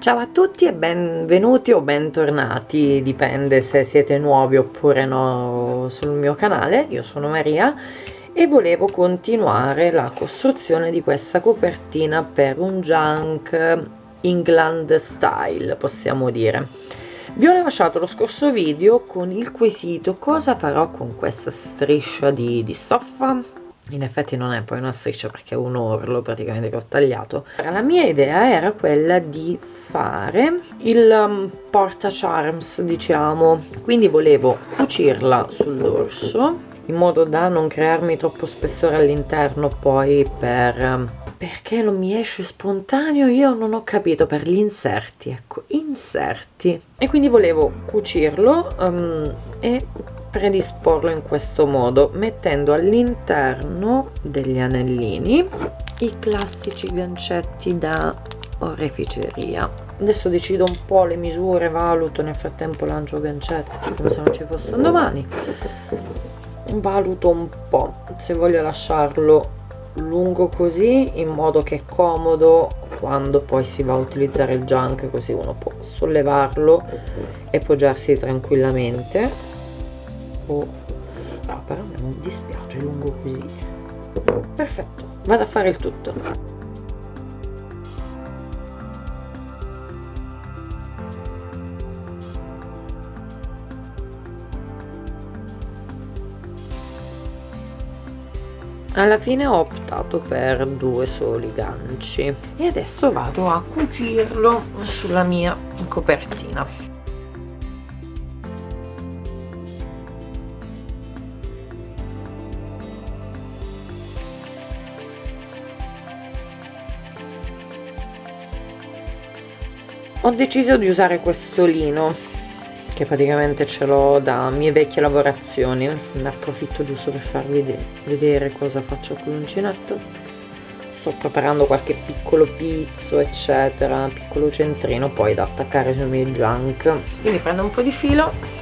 Ciao a tutti e benvenuti o bentornati, dipende se siete nuovi oppure no sul mio canale. Io sono Maria e volevo continuare la costruzione di questa copertina per un junk England style, possiamo dire. Vi ho lasciato lo scorso video con il quesito: cosa farò con questa striscia di stoffa? In effetti non è poi una striscia perché è un orlo praticamente che ho tagliato. La mia idea era quella di fare il porta charms, diciamo, quindi volevo cucirla sul dorso in modo da non crearmi troppo spessore all'interno poi perché non mi esce spontaneo, io non ho capito, per gli inserti, ecco, inserti, e quindi volevo cucirlo e predisporlo in questo modo, mettendo all'interno degli anellini i classici gancetti da oreficeria. Adesso decido un po' le misure, valuto, nel frattempo lancio gancetti come se non ci fosse un domani, valuto un po' se voglio lasciarlo lungo così in modo che è comodo quando poi si va a utilizzare il junk, così uno può sollevarlo e poggiarsi tranquillamente. No, però a me non dispiace lungo così. Perfetto, vado a fare il tutto. Alla fine ho optato per 2 soli ganci e adesso vado a cucirlo sulla mia copertina. Ho deciso di usare questo lino che praticamente ce l'ho da mie vecchie lavorazioni, ne approfitto giusto per farvi vedere cosa faccio con l'uncinetto. Sto preparando qualche piccolo pizzo eccetera, piccolo centrino poi da attaccare sui miei junk. Quindi prendo un po' di filo,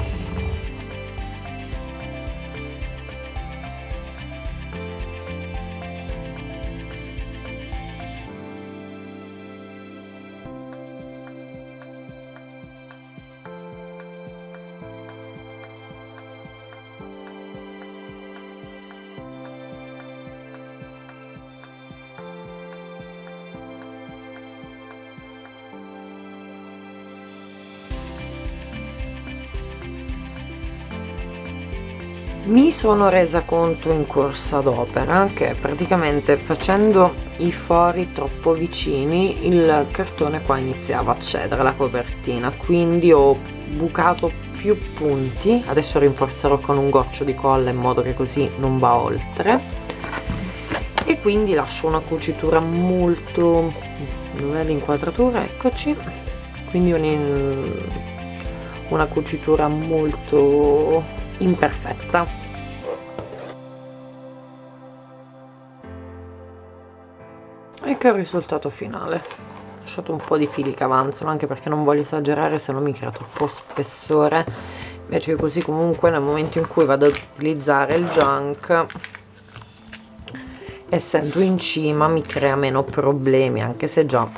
mi sono resa conto in corsa d'opera che praticamente facendo i fori troppo vicini il cartone qua iniziava a cedere la copertina, quindi ho bucato più punti. Adesso rinforzerò con un goccio di colla in modo che così non va oltre, e quindi lascio una cucitura molto, dov'è l'inquadratura? Eccoci, quindi una cucitura molto imperfetta. Ecco il risultato finale. Ho lasciato un po' di fili che avanzano anche perché non voglio esagerare, se no mi crea troppo spessore, invece così comunque nel momento in cui vado ad utilizzare il junk, essendo in cima, mi crea meno problemi, anche se già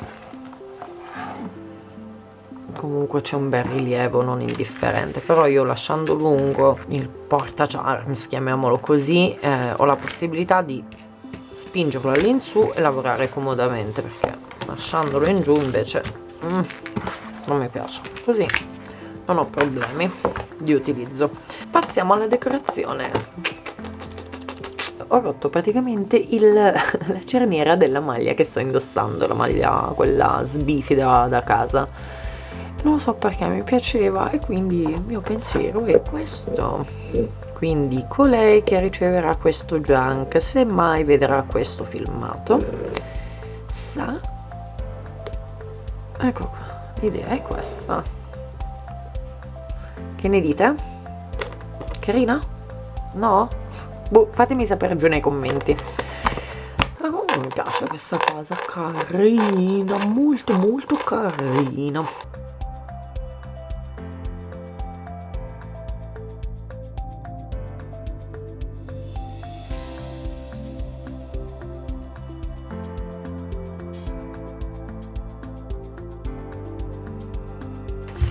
comunque c'è un bel rilievo non indifferente. Però io, lasciando lungo il porta charms, chiamiamolo così, ho la possibilità di spingerlo all'insù e lavorare comodamente, perché lasciandolo in giù invece non mi piace. Così non ho problemi di utilizzo. Passiamo alla decorazione. Ho rotto praticamente la cerniera della maglia che sto indossando, la maglia quella sbifida da casa. Non so perché mi piaceva e quindi il mio pensiero è questo. Quindi colei che riceverà questo junk, se mai vedrà questo filmato, sa, ecco qua, l'idea è questa. Che ne dite? Carina? No? Boh, fatemi sapere giù nei commenti. Oh, mi piace questa cosa, carina, molto molto carina.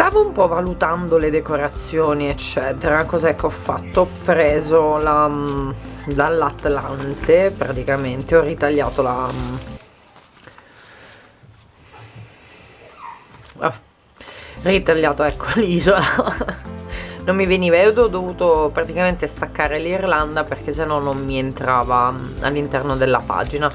Stavo un po' valutando le decorazioni eccetera. Cos'è che ho fatto? Ho preso dall'Atlante, praticamente ho ritagliato ritagliato, ecco, l'isola. Non mi veniva, io ho dovuto praticamente staccare l'Irlanda perché sennò non mi entrava all'interno della pagina,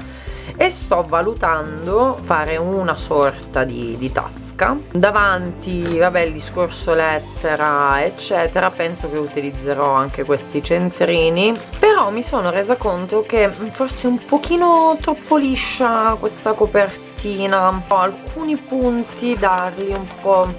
e sto valutando fare una sorta di tasca davanti, vabbè, il discorso lettera eccetera. Penso che utilizzerò anche questi centrini, però mi sono resa conto che forse è un pochino troppo liscia questa copertina. Ho alcuni punti, dargli un po'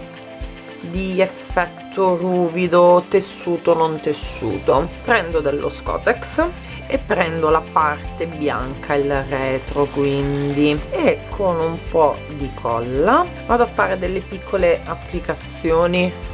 di effetto ruvido, tessuto non tessuto. Prendo dello Scotex e prendo la parte bianca, il retro, quindi, e con un po' di colla vado a fare delle piccole applicazioni.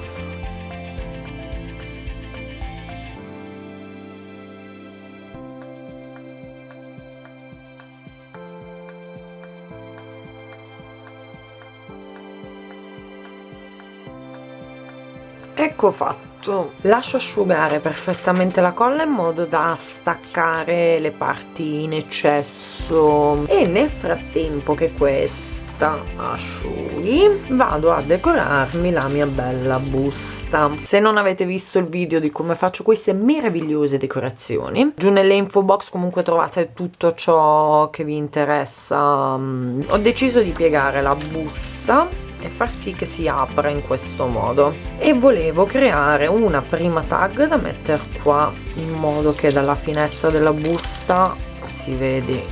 Ecco fatto, lascio asciugare perfettamente la colla in modo da staccare le parti in eccesso, e nel frattempo che questa asciughi vado a decorarmi la mia bella busta. Se non avete visto il video di come faccio queste meravigliose decorazioni, giù nell'info box comunque trovate tutto ciò che vi interessa. Ho deciso di piegare la busta e far sì che si apra in questo modo, e volevo creare una prima tag da mettere qua in modo che dalla finestra della busta si vede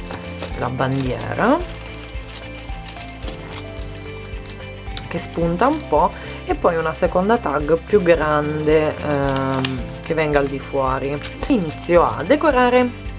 la bandiera che spunta un po', e poi una seconda tag più grande che venga al di fuori. Inizio a decorare.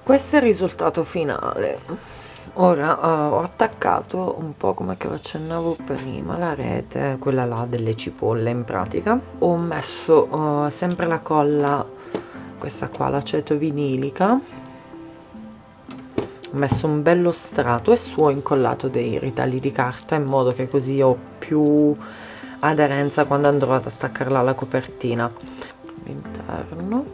Questo è il risultato finale. Ora ho attaccato un po', come che vi accennavo prima, la rete, quella là delle cipolle. In pratica ho messo sempre la colla, questa qua, l'aceto vinilica, ho messo un bello strato e su ho incollato dei ritagli di carta, in modo che così ho più aderenza quando andrò ad attaccarla alla copertina. All'interno,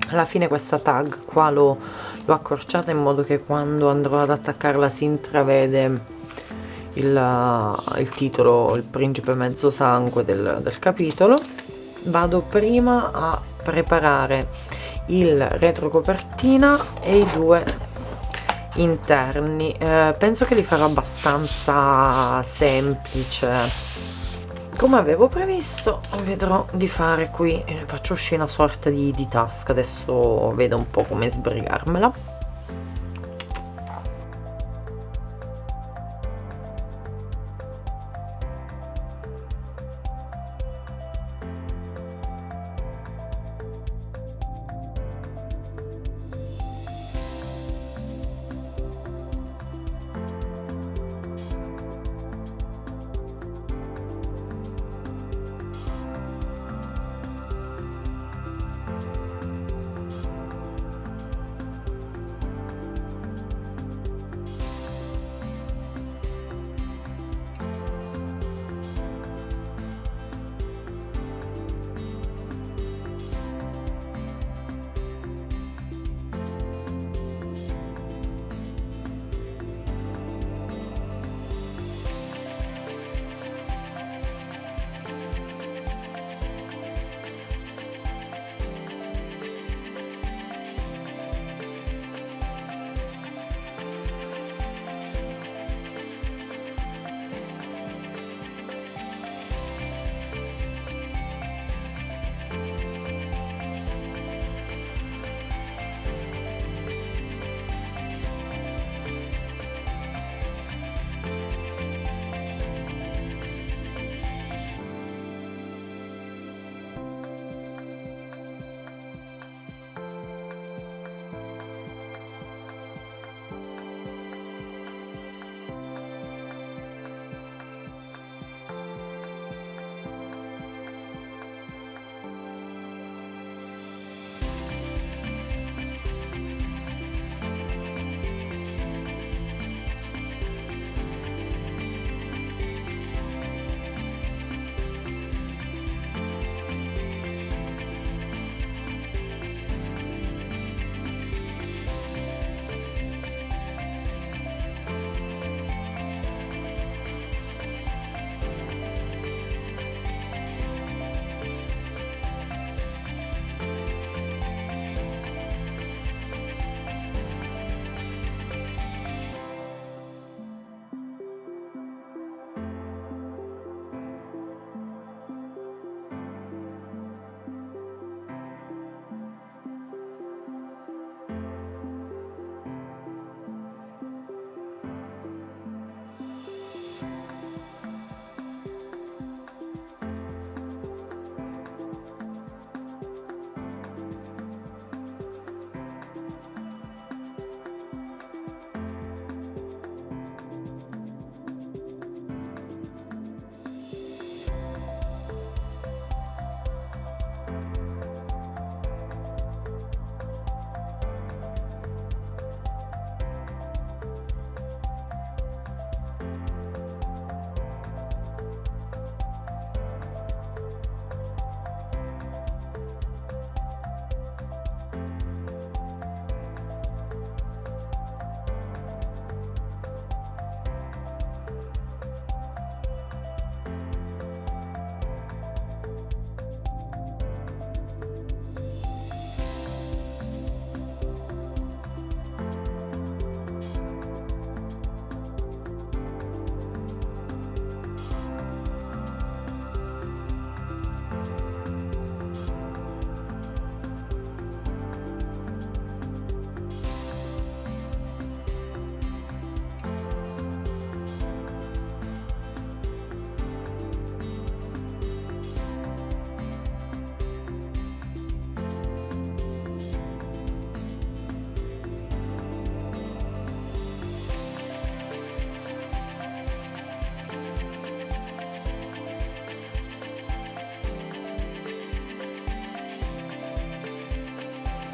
alla fine questa tag qua l'ho accorciata, in modo che quando andrò ad attaccarla si intravede il titolo, il principe mezzo sangue del capitolo. Vado prima a preparare il retrocopertina e i due interni. Penso che li farò abbastanza semplice, come avevo previsto. Vedrò di fare qui, faccio uscire una sorta di tasca, adesso vedo un po' come sbrigarmela.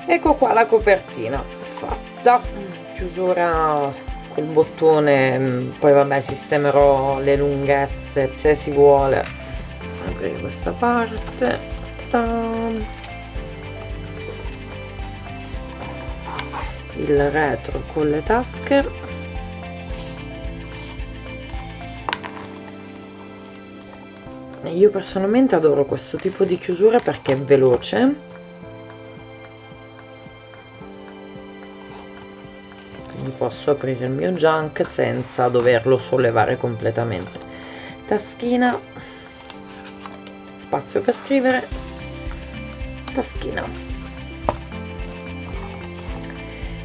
Ecco qua la copertina fatta, chiusura col bottone, poi vabbè sistemerò le lunghezze se si vuole. Aprire questa parte, il retro con le tasche, io personalmente adoro questo tipo di chiusura perché è veloce, quindi posso aprire il mio junk senza doverlo sollevare completamente. Taschina, spazio per scrivere, taschina.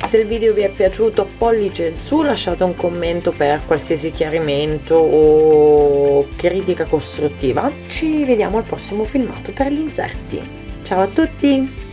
Se il video vi è piaciuto, pollice in su, lasciate un commento per qualsiasi chiarimento o critica costruttiva. Ci vediamo al prossimo filmato per gli inserti. Ciao a tutti!